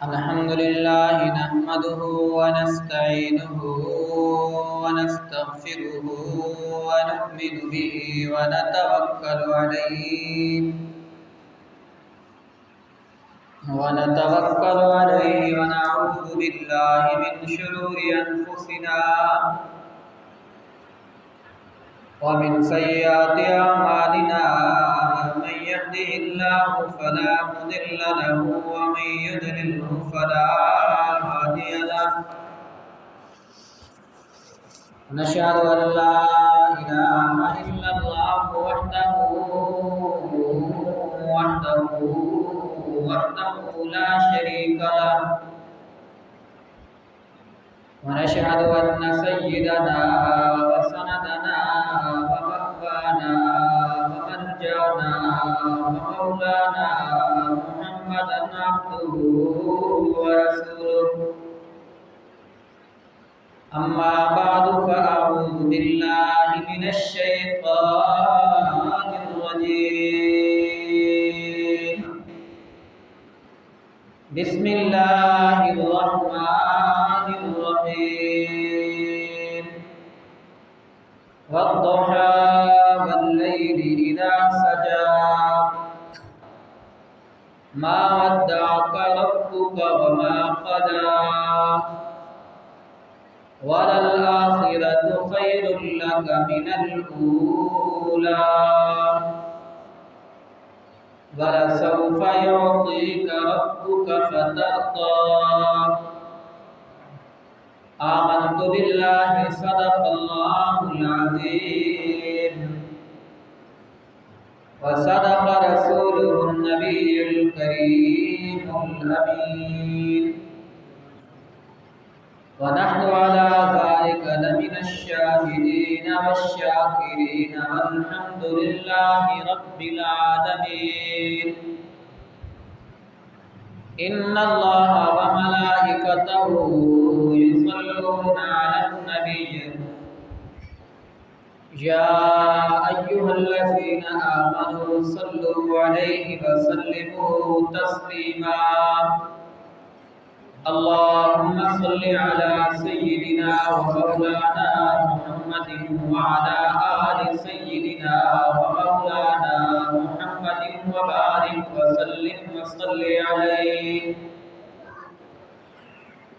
الحمد لله نحمده ونستعينه ونستغفره ونؤمن به ونتوكل عليه ونعوذ بالله من شرور أنفسنا ومن سيئات أعمالنا من يهده الله فلا مضل له ومن يضلله فلا هادي له ونشهد أن لا إله إلا الله وحده لا شريك له ونشهد أن سيدنا وسندنا ومولانا ومرجعنا ومولانا محمدا عبده ورسوله أما بعد فأعوذ بالله من الشيطان الرجيم بسم الله الرحمن الرحيم والضحى والليل إذا سجى ما ودعك ربك وما قلى وللآخرة خير لك من الأولى ولسوف يعطيك ربك فترضى آمنت بالله صدق الله العظيم وصدق رسوله النبي الكريم الأمين ونحن على ذلك لمن الشاهدين والشاكرين والحمد لله رب العالمين إن الله وملائكته يصلون على النبي يا أيها الذين آمنوا صلوا عليه وسلموا تسليما اللهم صل على سيدنا ومولانا محمد وعلى آل سيدنا ومولانا محمد وبارك وسلم وصل عليه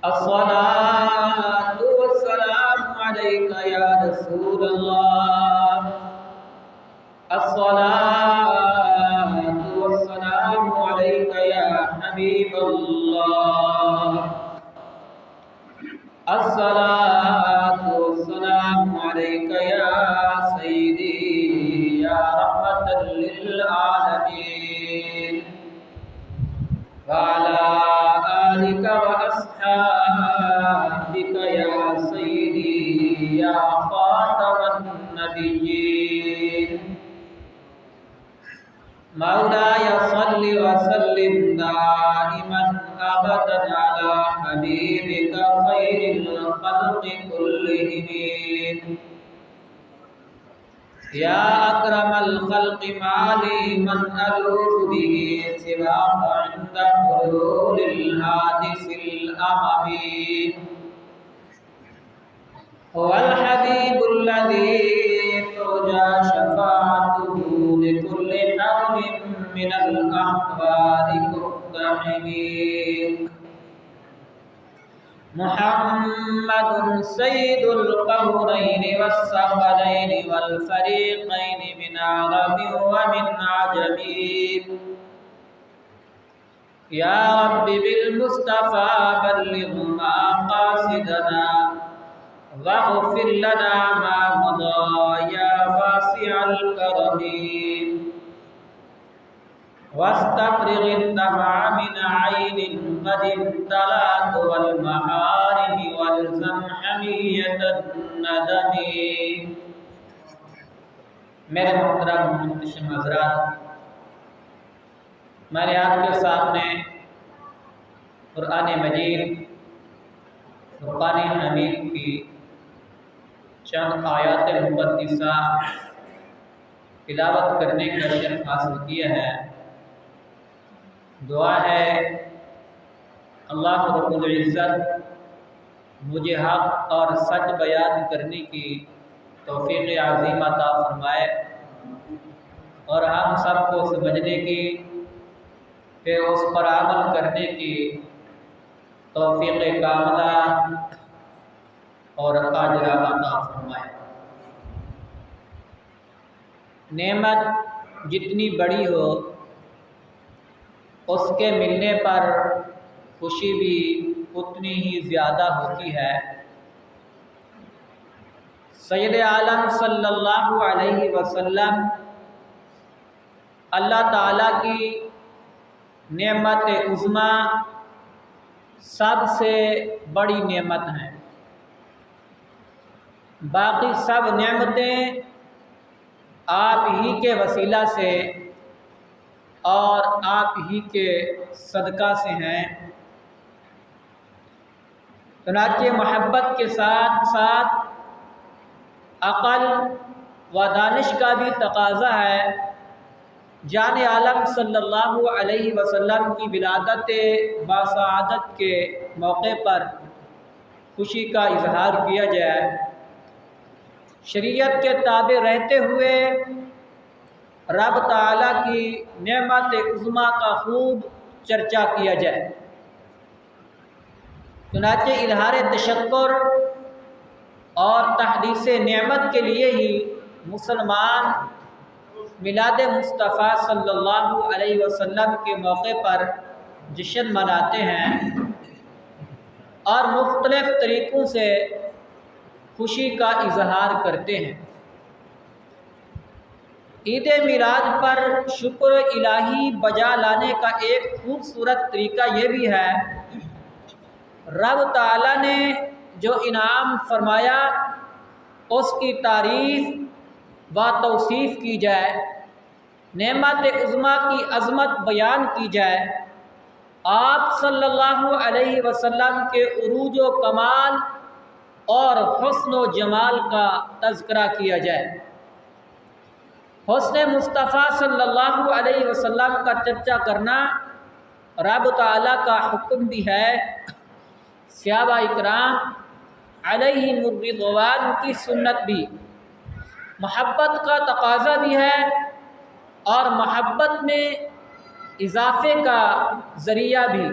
الصلاة والسلام عليك يا رسول الله الصلاة والسلام عليك يا حبيب الله الصلاة والسلام عليك يا سيدي يا رحمة للعالمين وعلى آلك وأصحابك يا سيدي يا خاتم النبيين مولاي صل وسلم دائما أبدا على حبيبك خير الخلق كلهم يا أكرم الخلق ما لي من ألوذ به سواك عند حلول الحادث الأمم هو الحبيب الذي ترجى شفاعته لكل حول من الأحوال مقتحم محمد سيد القرنين والثقلين والفريقين من عرب ومن عجم يا رب بالمصطفى بلغ مقاصدنا واغفر لنا ما مضى يا واسع الكرم واستفرغ الدمع من عين قد امتلأت والمحارم والزم حمية الندم میرے محترم محتشم حضرات، میں نے آپ کے سامنے قرآن مجید فرقان حمید کی چند آیات مقدسہ تلاوت کرنے کا شرف حاصل کیا ہے۔ دعا ہے اللہ رب العزت مجھے حق اور سچ بیان کرنے کی توفیق عظیم عطا فرمائے اور ہم سب کو سمجھنے کی پھر اس پر عمل کرنے کی توفیق کاملہ اور اجر عطا فرمائے۔ نعمت جتنی بڑی ہو اس کے ملنے پر خوشی بھی اتنی ہی زیادہ ہوتی ہے۔ سید عالم صلی اللہ علیہ وسلم اللہ تعالیٰ کی نعمت عظمیٰ سب سے بڑی نعمت ہیں۔ باقی سب نعمتیں آپ ہی کے وسیلہ سے اور آپ ہی کے صدقہ سے ہیں۔ چنانچہ محبت کے ساتھ ساتھ عقل و دانش کا بھی تقاضا ہے۔ جان عالم صلی اللہ علیہ وسلم کی ولادت باسعادت کے موقع پر خوشی کا اظہار کیا جائے، شریعت کے تابع رہتے ہوئے رب تعالیٰ کی نعمت عظمیٰ کا خوب چرچا کیا جائے۔ چنانچہ اظہار تشکر اور تحدیث نعمت کے لیے ہی مسلمان میلاد مصطفیٰ صلی اللہ علیہ وسلم کے موقع پر جشن مناتے ہیں اور مختلف طریقوں سے خوشی کا اظہار کرتے ہیں۔ عید میلاد پر شکر الہی بجا لانے کا ایک خوبصورت طریقہ یہ بھی ہے، رب تعالیٰ نے جو انعام فرمایا اس کی تعریف و توصیف کی جائے، نعمت عظمیٰ کی عظمت بیان کی جائے، آپ صلی اللہ علیہ وسلم کے عروج و کمال اور حسن و جمال کا تذکرہ کیا جائے۔ حسن مصطفیٰ صلی اللہ علیہ وسلم کا چرچا کرنا رب تعالیٰ کا حکم بھی ہے، صحابہ اکرام علیہم الرضوان کی سنت بھی، محبت کا تقاضا بھی ہے اور محبت میں اضافے کا ذریعہ بھی۔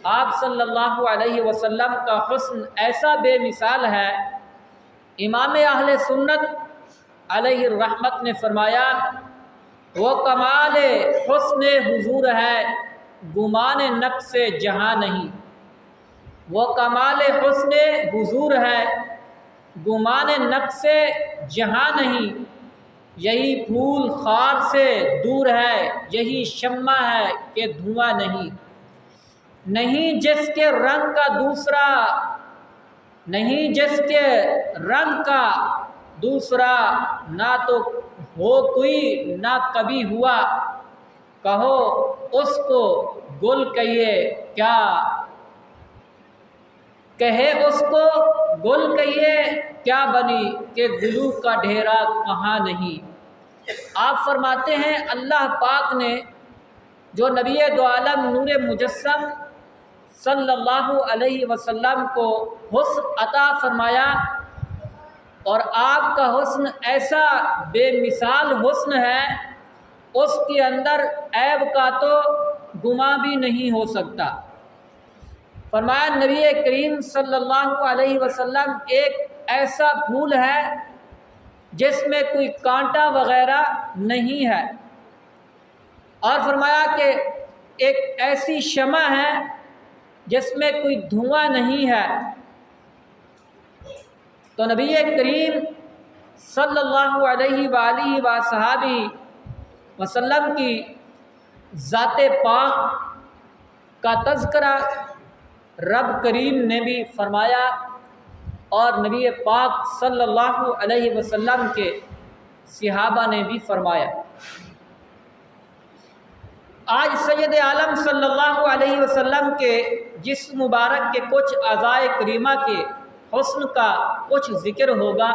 آپ صلی اللہ علیہ وسلم کا حسن ایسا بے مثال ہے، امام اہل سنت علیہ الرحمت نے فرمایا وہ کمال حسن حضور ہے گمان نقص جہاں نہیں، وہ کمال حسن حضور ہے گمان نقص جہاں نہیں، یہی پھول خار سے دور ہے، یہی شمع ہے کہ دھواں نہیں، نہیں جس کے رنگ کا دوسرا، نہیں جس کے رنگ کا دوسرا، نہ تو ہو کوئی نہ کبھی ہوا، کہو اس کو گل کہیے کیا، کہے اس کو گل کہیے کیا بنی کہ گلو کا ڈھیرا کہاں نہیں۔ آپ فرماتے ہیں اللہ پاک نے جو نبی دو عالم نور مجسم صلی اللہ علیہ وسلم کو حسن عطا فرمایا، اور آپ کا حسن ایسا بے مثال حسن ہے، اس کے اندر عیب کا تو گمان بھی نہیں ہو سکتا۔ فرمایا نبی کریم صلی اللہ علیہ وسلم ایک ایسا پھول ہے جس میں کوئی کانٹا وغیرہ نہیں ہے، اور فرمایا کہ ایک ایسی شمع ہے جس میں کوئی دھواں نہیں ہے۔ تو نبی کریم صلی اللہ علیہ وآلہ وصحبہ وسلم کی ذات پاک کا تذکرہ رب کریم نے بھی فرمایا اور نبی پاک صلی اللہ علیہ وسلم کے صحابہ نے بھی فرمایا۔ آج سید عالم صلی اللہ علیہ وسلم کے جسم مبارک کے کچھ اعضائے کریمہ کے حسن کا کچھ ذکر ہوگا۔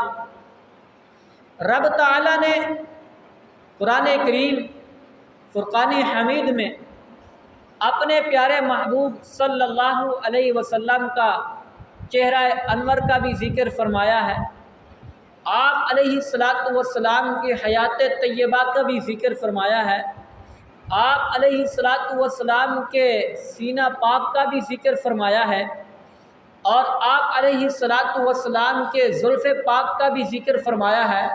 رب تعالیٰ نے قرآن کریم فرقان حمید میں اپنے پیارے محبوب صلی اللہ علیہ وسلم کا چہرہ انور کا بھی ذکر فرمایا ہے، آپ علیہ الصلاۃ والسلام کی حیات طیبہ کا بھی ذکر فرمایا ہے، آپ علیہ الصلاۃ والسلام کے سینہ پاک کا بھی ذکر فرمایا ہے، اور آپ علیہ الصلاۃ والسلام کے زلف پاک کا بھی ذکر فرمایا ہے،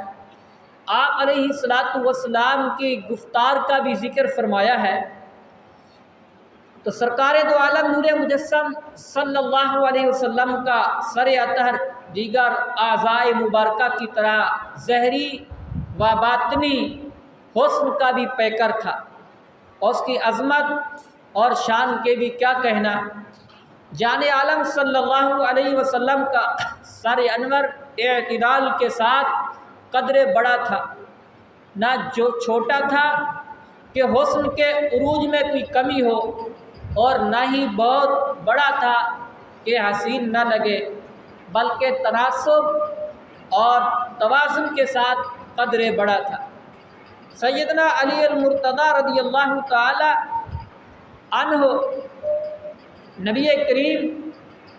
آپ علیہ الصلاۃ والسلام کی گفتار کا بھی ذکر فرمایا ہے۔ تو سرکار دو عالم نور مجسم صلی اللہ علیہ وسلم کا سر اطہر دیگر اعضائے مبارکہ کی طرح ظاہری و باطنی حسن کا بھی پیکر تھا، اور اس کی عظمت اور شان کے بھی کیا کہنا۔ جان عالم صلی اللہ علیہ وسلم کا سر انور اعتدال کے ساتھ قدر بڑا تھا، نہ جو چھوٹا تھا کہ حسن کے عروج میں کوئی کمی ہو، اور نہ ہی بہت بڑا تھا کہ حسین نہ لگے، بلکہ تناسب اور توازن کے ساتھ قدر بڑا تھا۔ سیدنا علی المرتضی رضی اللہ تعالی عنہ نبی کریم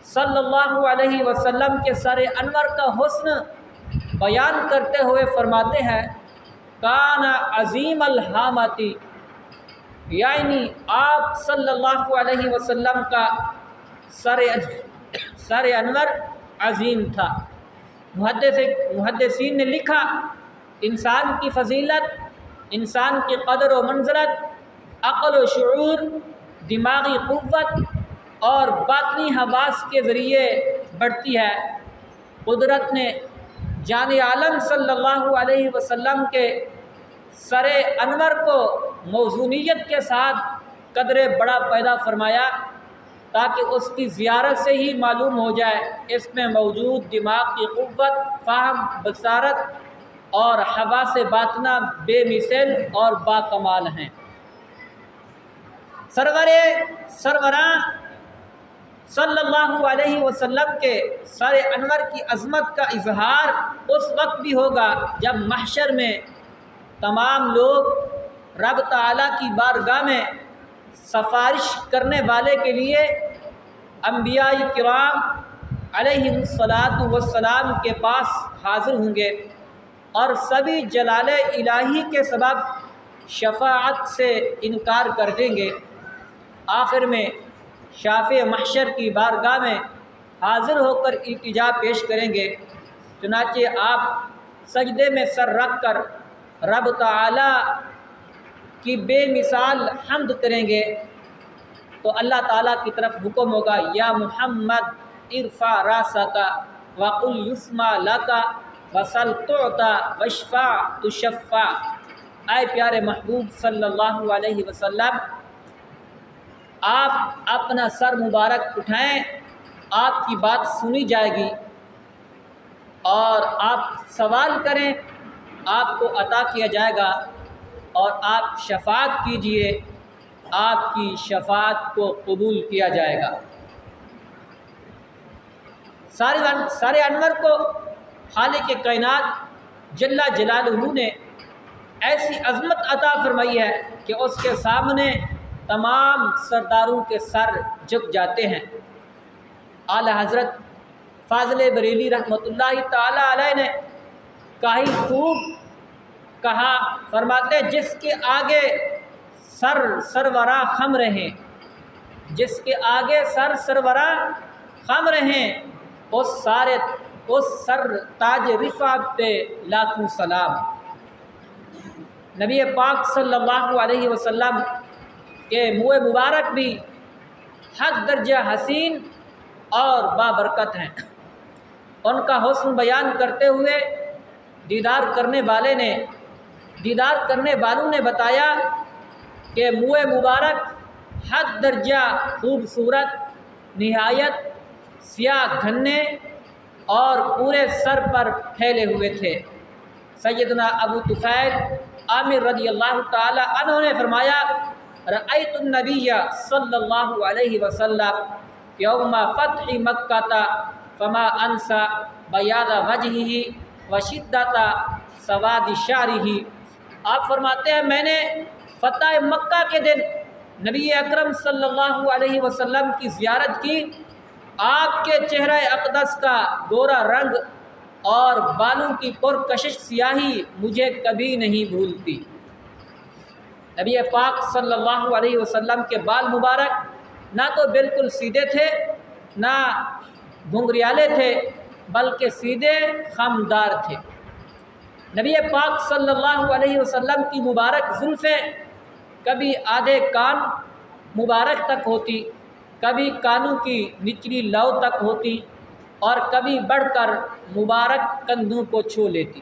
صلی اللہ علیہ وسلم کے سر انور کا حسن بیان کرتے ہوئے فرماتے ہیں، کان عظیم الہامتی، یعنی آپ صلی اللہ علیہ وسلم کا سر انور عظیم تھا۔ محدثین نے لکھا، انسان کی فضیلت، انسان کی قدر و منزلت عقل و شعور، دماغی قوت اور باطنی حواس کے ذریعے بڑھتی ہے۔ قدرت نے جان عالم صلی اللہ علیہ وسلم کے سر انور کو موزونیت کے ساتھ قدر بڑا پیدا فرمایا، تاکہ اس کی زیارت سے ہی معلوم ہو جائے اس میں موجود دماغ کی قوت، فہم، بصارت اور حواس باطنہ بے مثل اور باکمال ہیں۔ سروراں صلی اللہ علیہ وسلم کے سر انور کی عظمت کا اظہار اس وقت بھی ہوگا جب محشر میں تمام لوگ رب تعالیٰ کی بارگاہ میں سفارش کرنے والے کے لیے انبیاء کرام علیہم الصلاۃ والسلام کے پاس حاضر ہوں گے، اور سبھی جلال الہی کے سبب شفاعت سے انکار کر دیں گے۔ آخر میں شافع محشر کی بارگاہ میں حاضر ہو کر التجا پیش کریں گے، چنانچہ آپ سجدے میں سر رکھ کر رب تعالیٰ کی بے مثال حمد کریں گے، تو اللہ تعالیٰ کی طرف حکم ہوگا، یا محمد ارفع راسک وقل یسمع لک وسل تعطی واشفع تشفع۔ اے پیارے محبوب صلی اللہ علیہ وسلم، آپ اپنا سر مبارک اٹھائیں، آپ کی بات سنی جائے گی، اور آپ سوال کریں، آپ کو عطا کیا جائے گا، اور آپ شفاعت کیجئے، آپ کی شفاعت کو قبول کیا جائے گا۔ سارے انور کو خالق کائنات جل جلالہ نے ایسی عظمت عطا فرمائی ہے کہ اس کے سامنے تمام سرداروں کے سر جھک جاتے ہیں۔ اعلی حضرت فاضل بریلی رحمۃ اللہ تعالی علیہ نے کاہی خوب کہا، فرماتے جس کے آگے سروراں خم رہیں، جس کے آگے سروراں خم رہیں، اس سر تاج رفعت پہ لاکھوں سلام۔ نبی پاک صلی اللہ علیہ وسلم کے منہ مبارک بھی حد درجہ حسین اور بابرکت ہیں۔ ان کا حسن بیان کرتے ہوئے دیدار کرنے والوں نے بتایا کہ منہ مبارک حد درجہ خوبصورت، نہایت سیاہ گھنے اور پورے سر پر پھیلے ہوئے تھے۔ سیدنا ابو طفیل عامر رضی اللہ تعالی عنہ نے فرمایا، رأیت النبی صلی اللہ علیہ وسلم یوم فتح مکہ فما انسى بیاض وجہہ وشدۃ سواد شعرہ۔ آپ فرماتے ہیں میں نے فتح مکہ کے دن نبی اکرم صلی اللہ علیہ وسلم کی زیارت کی، آپ کے چہرہ اقدس کا گورا رنگ اور بالوں کی پرکشش سیاہی مجھے کبھی نہیں بھولتی۔ نبی پاک صلی اللہ علیہ وسلم کے بال مبارک نہ تو بالکل سیدھے تھے نہ گھنگریالے تھے، بلکہ سیدھے خمدار تھے۔ نبی پاک صلی اللہ علیہ وسلم کی مبارک زلفیں کبھی آدھے کان مبارک تک ہوتی، کبھی کانوں کی نچلی لو تک ہوتی اور کبھی بڑھ کر مبارک کندھوں کو چھو لیتی۔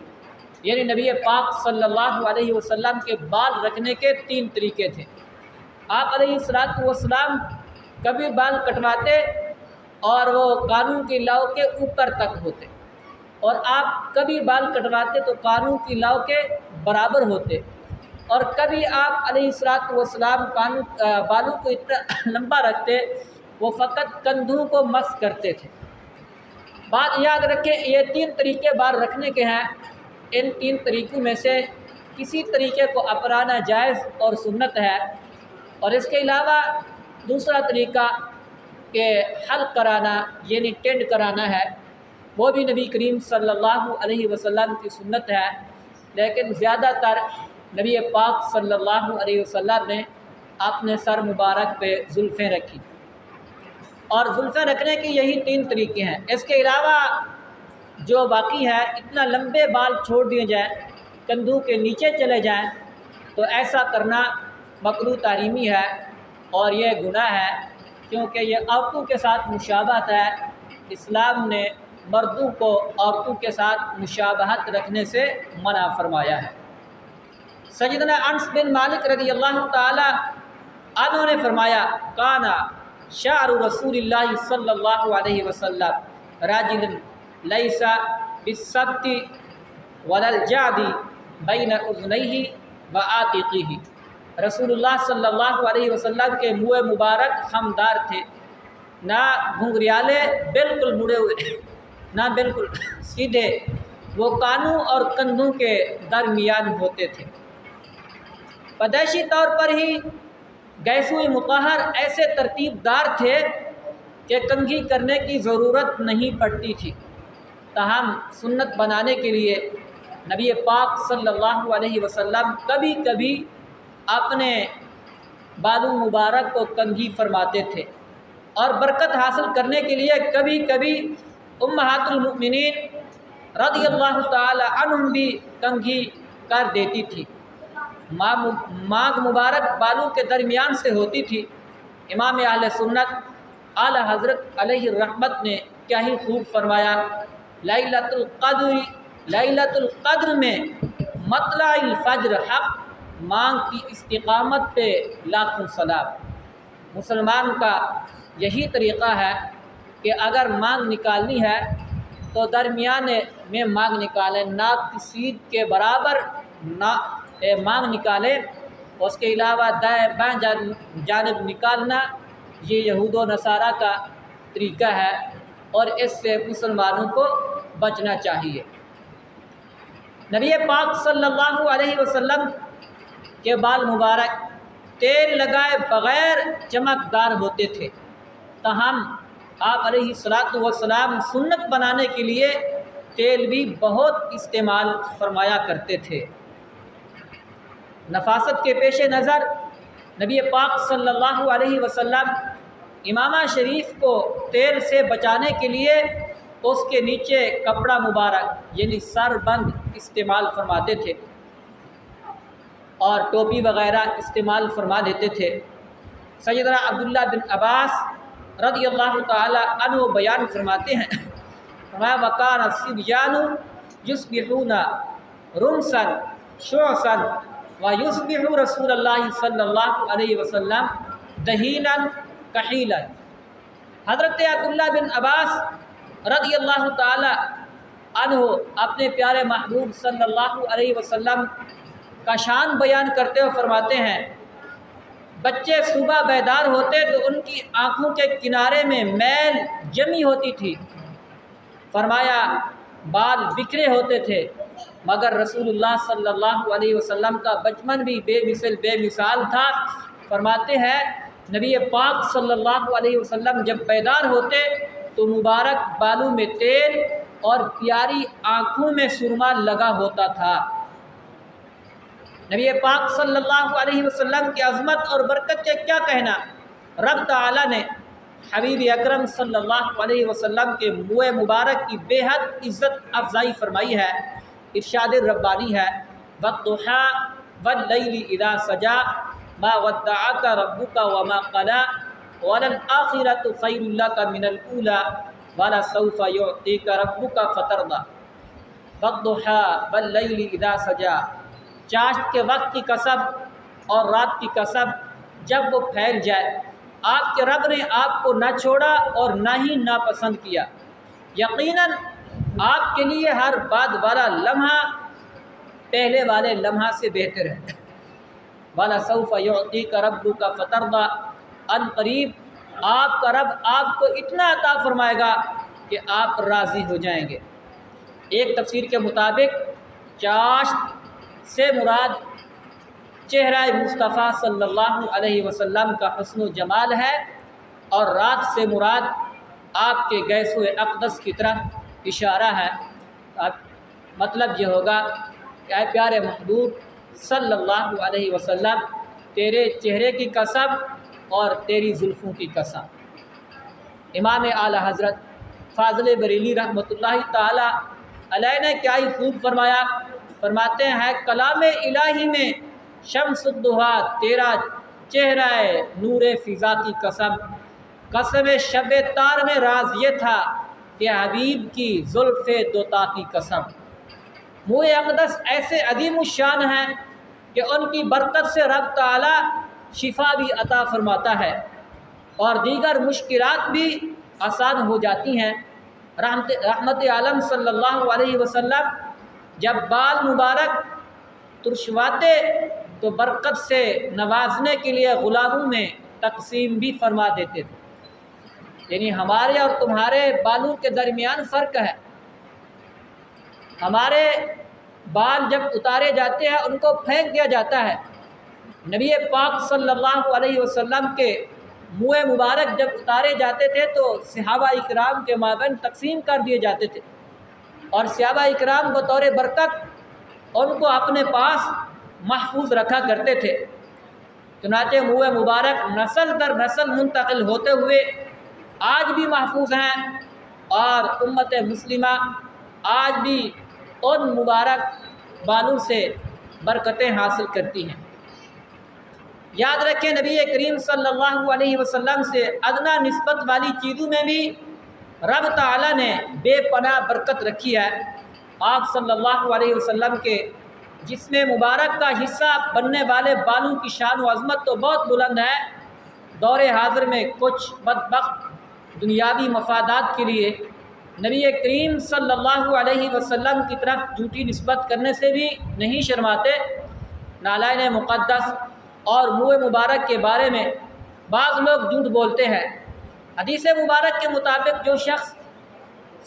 یعنی نبی پاک صلی اللہ علیہ وسلم کے بال رکھنے کے 3 طریقے تھے۔ آپ علیہ السلام کبھی بال کٹواتے اور وہ کانوں کی لو کے اوپر تک ہوتے، اور آپ کبھی بال کٹواتے تو کانوں کی لو کے برابر ہوتے، اور کبھی آپ علیہ السلام بالوں کو اتنا لمبا رکھتے وہ فقط کندھوں کو مس کرتے تھے۔ بات یاد رکھیں، یہ 3 طریقے بال رکھنے کے ہیں۔ ان 3 طریقوں میں سے کسی طریقے کو اپنانا جائز اور سنت ہے، اور اس کے علاوہ دوسرا طریقہ کہ حلق کرانا یعنی ٹینڈ کرانا ہے، وہ بھی نبی کریم صلی اللہ علیہ وسلم کی سنت ہے، لیکن زیادہ تر نبی پاک صلی اللہ علیہ وسلم نے اپنے سر مبارک پہ زلفیں رکھی، اور زلفیں رکھنے کی یہی 3 طریقے ہیں۔ اس کے علاوہ جو باقی ہے، اتنا لمبے بال چھوڑ دیے جائیں، کندھوں کے نیچے چلے جائیں، تو ایسا کرنا مکروہ تحریمی ہے اور یہ گناہ ہے، کیونکہ یہ عورتوں کے ساتھ مشابہت ہے۔ اسلام نے مردوں کو عورتوں کے ساتھ مشابہت رکھنے سے منع فرمایا ہے۔ سیدنا انس بن مالک رضی اللہ تعالی عنہ نے فرمایا، کانا شعر رسول اللہ صلی اللہ علیہ وسلم راجل لیس بالسبط ولا الجعد بین اذنیہ وعاتقہ۔ رسول اللہ صلی اللہ علیہ وسلم کے منہ مبارک خمدار تھے، نہ گھنگریالے بالکل مڑے ہوئے نہ بالکل سیدھے، وہ کانوں اور کندھوں کے درمیان ہوتے تھے۔ پیدائشی طور پر ہی گیسوئے مطہر ایسے ترتیب دار تھے کہ کنگھی کرنے کی ضرورت نہیں پڑتی تھی، تاہم سنت بنانے کے لیے نبی پاک صلی اللہ علیہ وسلم کبھی کبھی اپنے بالوں مبارک کو کنگھی فرماتے تھے، اور برکت حاصل کرنے کے لیے کبھی کبھی امہات المؤمنین رضی اللہ تعالی عنہم بھی کنگھی کر دیتی تھی۔ مانگ مبارک بالوں کے درمیان سے ہوتی تھی۔ امام اہل سنت اعلی حضرت علیہ الرحمت نے کیا ہی خوب فرمایا، لیلۃ القدر میں مطلع الفجر حق، مانگ کی استقامت پہ لاکھوں سلام۔ مسلمان کا یہی طریقہ ہے کہ اگر مانگ نکالنی ہے تو درمیانے میں مانگ نکالیں، ناک کی سیدھ کے برابر مانگ نکالیں۔ اس کے علاوہ دائیں بائیں جانب نکالنا یہ یہود و نصارہ کا طریقہ ہے، اور اس سے مسلمانوں کو بچنا چاہیے۔ نبی پاک صلی اللہ علیہ وسلم کے بال مبارک تیل لگائے بغیر چمکدار ہوتے تھے، تاہم آپ علیہ السلام سنت بنانے کے لیے تیل بھی بہت استعمال فرمایا کرتے تھے۔ نفاست کے پیش نظر نبی پاک صلی اللہ علیہ وسلم امامہ شریف کو تیل سے بچانے کے لیے اس کے نیچے کپڑا مبارک یعنی سر بند استعمال فرماتے تھے، اور ٹوپی وغیرہ استعمال فرما دیتے تھے۔ سیدنا عبداللہ بن عباس رضی اللہ تعالی عنہ بیان فرماتے ہیں، فرمایا وَكَانَ الصِّبْيَانُ يُصْبِحُونَ رُمْسًا شُعْثًا وَيُصْبِحُ رسول اللہ صلی اللہ علیہ وسلم دہیناً کحیلاً۔ حضرت عبداللہ بن عباس رضی اللہ تعالی عنہ اپنے پیارے محبوب صلی اللہ علیہ وسلم کا شان بیان کرتے ہوئے فرماتے ہیں، بچے صبح بیدار ہوتے تو ان کی آنکھوں کے کنارے میں میل جمی ہوتی تھی۔ فرمایا بال بکھرے ہوتے تھے، مگر رسول اللہ صلی اللہ علیہ وسلم کا بچپن بھی بے مثال تھا۔ فرماتے ہیں نبی پاک صلی اللہ علیہ وسلم جب بیدار ہوتے تو مبارک بالوں میں تیل اور پیاری آنکھوں میں سرما لگا ہوتا تھا۔ نبی پاک صلی اللہ علیہ وسلم کی عظمت اور برکت کے کیا کہنا، رب تعالیٰ نے حبیب اکرم صلی اللہ علیہ وسلم کے منہ مبارک کی بے حد عزت افزائی فرمائی ہے۔ ارشاد ربانی ہے والضحیٰ واللیل اذا سجا ما ودعک ربک وما قلی وللآخرۃ خیر لک من الاولی ولسوف یعطیک ربک فترضی۔ والضحیٰ واللیل اذا سجا، چاشت کے وقت کی قسم اور رات کی قسم جب وہ پھیل جائے، آپ کے رب نے آپ کو نہ چھوڑا اور نہ ہی ناپسند کیا، یقیناً آپ کے لیے ہر بعد والا لمحہ پہلے والے لمحہ سے بہتر ہے۔ وَلَسَوْفَ يُعْطِيكَ رَبُّكَ فَتَرْضَىٰ، ان قریب آپ کا رب آپ کو اتنا عطا فرمائے گا کہ آپ راضی ہو جائیں گے۔ ایک تفسیر کے مطابق چاشت سے مراد چہرہ مصطفیٰ صلی اللہ علیہ وسلم کا حسن و جمال ہے، اور رات سے مراد آپ کے گیس و اقدس کی طرف اشارہ ہے۔ مطلب یہ ہوگا کہ اے پیارے محبوب صلی اللہ علیہ وسلم، تیرے چہرے کی قسم اور تیری زلفوں کی قسم۔ امام اعلیٰ حضرت فاضل بریلی رحمۃ اللہ تعالی علیہ نے کیا ہی خوب فرمایا، فرماتے ہیں کلام الہی میں شمس الضحیٰ تیرا چہرہ نور فضا کی قسم، قسم شب تار میں راز یہ تھا کہ حبیب کی زلف دوتا کی قسم۔ منہ اقدس ایسے عظیم الشان ہیں کہ ان کی برکت سے رب تعالی شفا بھی عطا فرماتا ہے اور دیگر مشکلات بھی آسان ہو جاتی ہیں۔ رحمت عالم صلی اللہ علیہ وسلم جب بال مبارک ترشواتے تو برکت سے نوازنے کے لیے غلاموں میں تقسیم بھی فرما دیتے تھے، یعنی ہمارے اور تمہارے بالوں کے درمیان فرق ہے۔ ہمارے بال جب اتارے جاتے ہیں ان کو پھینک دیا جاتا ہے، نبی پاک صلی اللہ علیہ وسلم کے منہ مبارک جب اتارے جاتے تھے تو صحابہ اکرام کے مابین تقسیم کر دیے جاتے تھے، اور صحابہ اکرام بطور برکت ان کو اپنے پاس محفوظ رکھا کرتے تھے۔ چنانچہ منہ مبارک نسل در نسل منتقل ہوتے ہوئے آج بھی محفوظ ہیں، اور امت مسلمہ آج بھی ان مبارک بالوں سے برکتیں حاصل کرتی ہیں۔ یاد رکھیں نبی کریم صلی اللہ علیہ وسلم سے ادنا نسبت والی چیزوں میں بھی رب تعالیٰ نے بے پناہ برکت رکھی ہے۔ آپ صلی اللہ علیہ وسلم کے جسم مبارک کا حصہ بننے والے بالوں کی شان و عظمت تو بہت بلند ہے، دور حاضر میں کچھ بدبخت دنیاوی مفادات کے لیے نبی کریم صلی اللہ علیہ وسلم کی طرف جھوٹی نسبت کرنے سے بھی نہیں شرماتے۔ نالائن مقدس اور منہ مبارک کے بارے میں بعض لوگ جھوٹ بولتے ہیں۔ حدیث مبارک کے مطابق جو شخص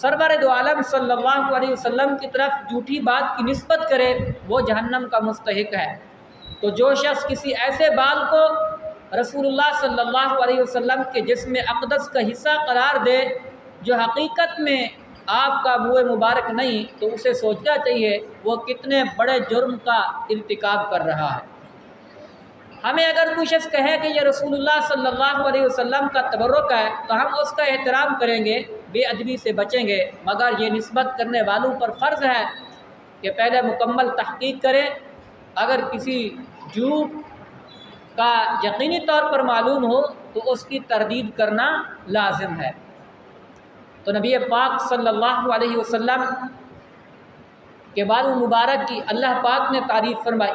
سرور دو عالم صلی اللہ علیہ وسلم کی طرف جھوٹی بات کی نسبت کرے وہ جہنم کا مستحق ہے۔ تو جو شخص کسی ایسے بال کو رسول اللہ صلی اللہ علیہ وسلم کے جسم اقدس کا حصہ قرار دے جو حقیقت میں آپ کا منہ مبارک نہیں، تو اسے سوچنا چاہیے وہ کتنے بڑے جرم کا ارتکاب کر رہا ہے۔ ہمیں اگر کوئی شخص کہے کہ یہ رسول اللہ صلی اللہ علیہ وسلم کا تبرک ہے تو ہم اس کا احترام کریں گے، بے ادبی سے بچیں گے، مگر یہ نسبت کرنے والوں پر فرض ہے کہ پہلے مکمل تحقیق کریں۔ اگر کسی جھوٹ کا یقینی طور پر معلوم ہو تو اس کی تردید کرنا لازم ہے۔ تو نبی پاک صلی اللہ علیہ وسلم کے بال مبارک کی اللہ پاک نے تعریف فرمائی۔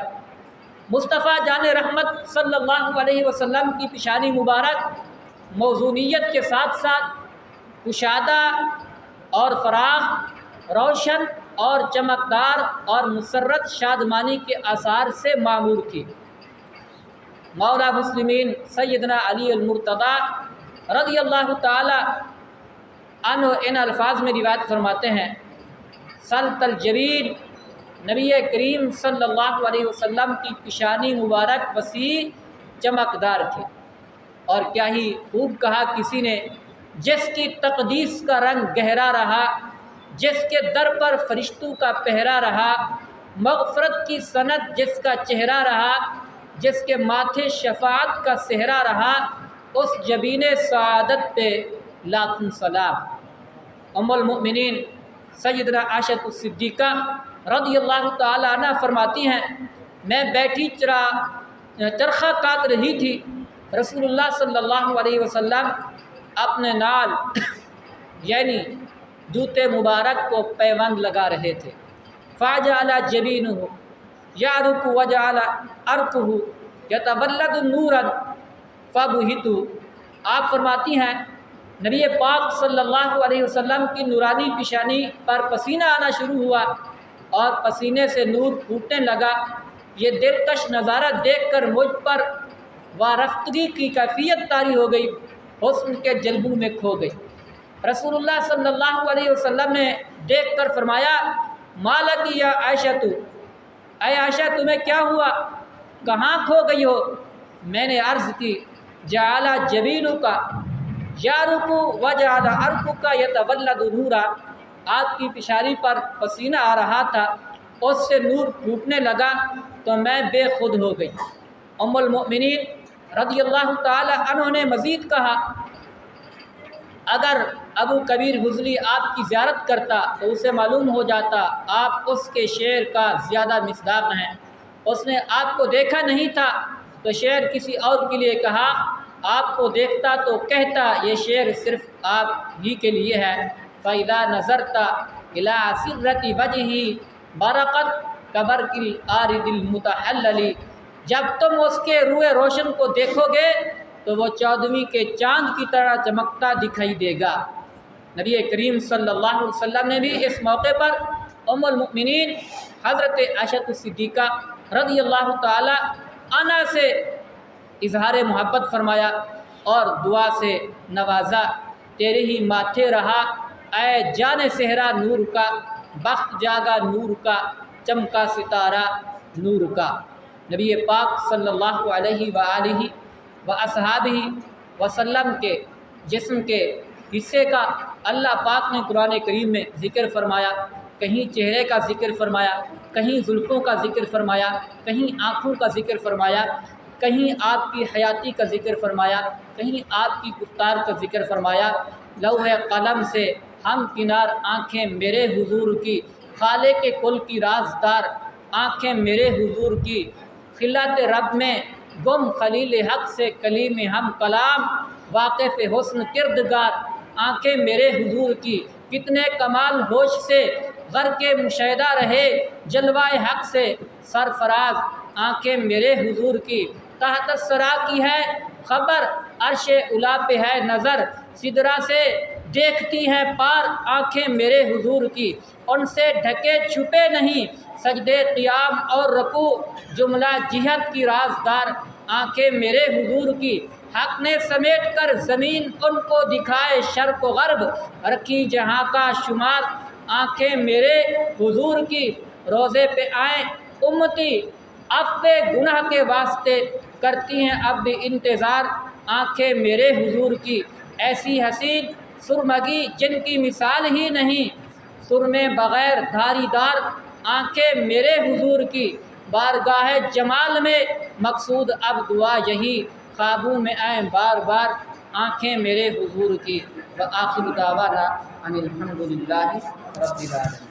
مصطفیٰ جان رحمت صلی اللہ علیہ وسلم کی پیشانی مبارک موزونیت کے ساتھ ساتھ کشادہ اور فراخ، روشن اور چمکدار اور مسرت شادمانی کے آثار سے معمور تھی۔ مولا مسلمین سیدنا علی المرتضیٰ رضی اللہ تعالی عنہ ان الفاظ میں روایت فرماتے ہیں، سلط الجبین، نبی کریم صلی اللہ علیہ وسلم کی پیشانی مبارک وسیع چمکدار تھے۔ اور کیا ہی خوب کہا کسی نے، جس کی تقدیس کا رنگ گہرا رہا، جس کے در پر فرشتوں کا پہرا رہا، مغفرت کی سند جس کا چہرہ رہا، جس کے ماتھے شفاعت کا صحرا رہا، اس جبین سعادت پہ لاکھوں سلام۔ ام المؤمنین سیدنا عائشہ صدیقہ رضی اللہ تعالی عنہ فرماتی ہیں، میں بیٹھی چرخہ کاٹ رہی تھی، رسول اللہ صلی اللہ علیہ وسلم اپنے نال یعنی جوتے مبارک کو پیوند لگا رہے تھے۔ فجعل جبینہ یعرق وجعل عرقہ یتولد نورا فبہت۔ آپ فرماتی ہیں نبی پاک صلی اللہ علیہ وسلم کی نورانی پیشانی پر پسینہ آنا شروع ہوا اور پسینے سے نور پھوٹنے لگا۔ یہ دلکش نظارہ دیکھ کر مجھ پر وارفتگی کی کیفیت طاری ہو گئی، حسن کے جلبوں میں کھو گئی۔ رسول اللہ صلی اللہ علیہ وسلم نے دیکھ کر فرمایا، مالک یا عائشہ، اے عائشہ تمہیں کیا ہوا، کہاں کھو گئی ہو؟ میں نے عرض کی، جعل جبینک یعرق وجعل عرقک یتولد نورا، آپ کی پیشانی پر پسینہ آ رہا تھا، اس سے نور پھوٹنے لگا تو میں بے خود ہو گئی۔ ام المؤمنین رضی اللہ تعالی عنہ نے مزید کہا، اگر ابو کبیر حضلی آپ کی زیارت کرتا تو اسے معلوم ہو جاتا آپ اس کے شعر کا زیادہ مصداق ہیں۔ اس نے آپ کو دیکھا نہیں تھا تو شعر کسی اور کے لیے کہا، آپ کو دیکھتا تو کہتا یہ شعر صرف آپ ہی کے لیے ہے۔ فَإِذَا نَظَرْتَ إِلَىٰ سِرَّةِ وَجْهِهِ بَرَقَتْ كَبَرْقِ الْعَارِضِ الْمُتَحَلَّلِ، جب تم اس کے روئے روشن کو دیکھو گے تو وہ 14ویں کے چاند کی طرح چمکتا دکھائی دے گا۔ نبی کریم صلی اللہ علیہ وسلم نے بھی اس موقع پر ام المؤمنین حضرت عائشہ صدیقہ رضی اللہ تعالی عنہ سے اظہار محبت فرمایا اور دعا سے نوازا، تیرے ہی ماتھے رہا اے جان صحرا نور کا، بخت جاگا نور کا، چمکا ستارہ نور کا۔ نبی پاک صلی اللہ علیہ وآلہ واصحابہ وسلم کے جسم کے حصے کا اللہ پاک نے قرآن کریم میں ذکر فرمایا، کہیں چہرے کا ذکر فرمایا، کہیں زلفوں کا ذکر فرمایا، کہیں آنکھوں کا ذکر فرمایا، کہیں آپ کی حیاتی کا ذکر فرمایا، کہیں آپ کی گفتار کا ذکر فرمایا۔ لوح قلم سے ہم کنار آنکھیں میرے حضور کی، خالق کل کی رازدار آنکھیں میرے حضور کی، خلعت رب میں گم خلیل حق سے کلیم ہم کلام، واقف حسن کردگار آنکھیں میرے حضور کی، کتنے کمال ہوش سے غرق مشاہدہ رہے جلوہ حق سے سرفراز آنکھیں میرے حضور کی، تحت الثری کی ہے خبر عرش اعلیٰ پہ ہے نظر، سدرا سے دیکھتی ہیں پار آنکھیں میرے حضور کی، ان سے ڈھکے چھپے نہیں سجدے قیام اور رکوع، جملہ جہت کی رازدار آنکھیں میرے حضور کی، حق نے سمیٹ کر زمین ان کو دکھائے شرق و غرب، رکھی جہاں کا شمار آنکھیں میرے حضور کی، روزے پہ آئیں امتی عفو گناہ کے واسطے، کرتی ہیں اب بھی انتظار آنکھیں میرے حضور کی، ایسی حسین سرمگی جن کی مثال ہی نہیں، سرمے بغیر دھاری دار آنکھیں میرے حضور کی، بارگاہ جمال میں مقصود اب دعا یہی، خوابوں میں آئیں بار بار آنکھیں میرے حضور کی۔ وآخر دعوانا ان الحمد للہ رب العالمین۔